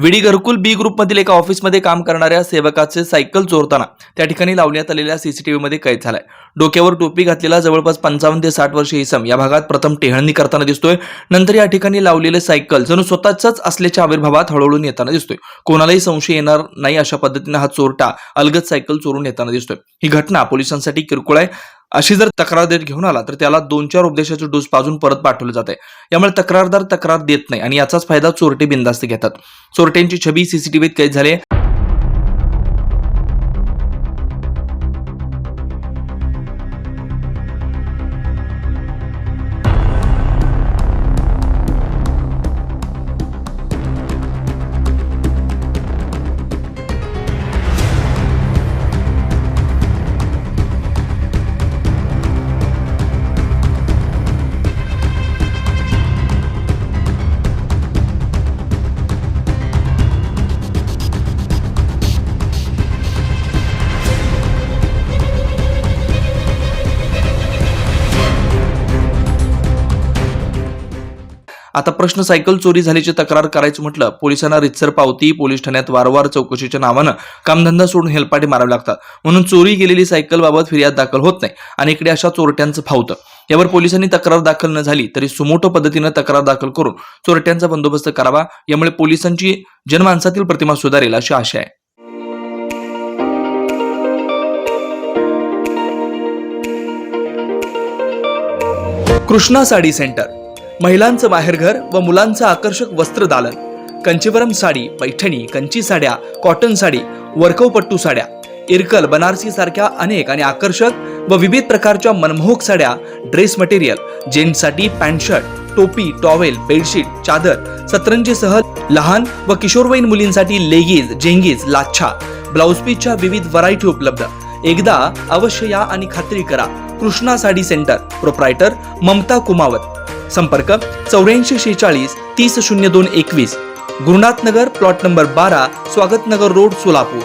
विडी घरकुल बी ग्रुपमधील एका ऑफिसमध्ये काम करणाऱ्या सेवकाचे सायकल चोरताना त्या ठिकाणी लावण्यात आलेल्या सीसीटीव्हीमध्ये कैद झालाय। डोक्यावर टोपी घातलेला जवळपास 55 ते 60 वर्षीय इसम या भागात प्रथम टेहळणी करताना दिसतोय। नंतर या ठिकाणी लावलेले सायकल जणू स्वतःच असल्याच्या आविर्भावात हळूहळू येताना दिसतोय। कोणालाही संशय येणार नाही अशा पद्धतीने हा चोरटा अलगद सायकल चोरून येताना दिसतोय। ही घटना पोलिसांसाठी किरकोळ आहे अशी जर तक्रार देत घेऊन आला तर त्याला 2-4 उपदेशाचे डोस पाजून परत पाठवले जाते। यामुळे तक्रारदार तक्रार देत नाही आणि याचाच फायदा चोरटे बिनधास्त घेतात। चोरट्यांची छबी सीसीटीव्हीत कैद झाली आहे। आता प्रश्न सायकल चोरी झाल्याची तक्रार करायचं म्हटलं पोलिसांना रितसर पावती, पोलीस ठाण्यात वारंवार चौकशीच्या नावानं कामधंदा सोडून हेलपाटे मारावे लागतात। म्हणून चोरी गेलेली सायकल बाबत फिर्याद दाखल होत नाही आणि इकडे अशा चोरट्यांचं फावतं। यावर पोलिसांनी तक्रार दाखल न झाली तरी सुमोटो पद्धतीने तक्रार दाखल करून चोरट्यांचा बंदोबस्त करावा। यामुळे पोलिसांची जनमानसातील प्रतिमा सुधारेल अशी आशा आहे। कृष्णा साडी सेंटर, महिलांचं माहेरघर व मुलांचं आकर्षक वस्त्रदालन। कंचीवरम साडी, पैठणी, कंची साड्या, कॉटन साडी, वर्कवपट्टू साड्या, इरकल, बनारसी सारख्या अनेक आणि आकर्षक व विविध प्रकारच्या मनमोहक साड्या, ड्रेस मटेरियल, जेंट्ससाठी पॅन्ट शर्ट, टोपी, टॉवेल, बेडशीट, चादर, सतरंजीसह लहान व किशोरवयीन मुलींसाठी लेगीज, जेंगीज, लाच्छा, ब्लाउज पीसच्या विविध व्हरायटी उपलब्ध। एकदा अवश्य या आणि खात्री करा। Krishna Sari centre, proprietor Mamta Kumawat. संपर्क 8446 300221, गुरुनाथ नगर, प्लॉट नंबर 12, स्वागत नगर रोड, सोलापूर।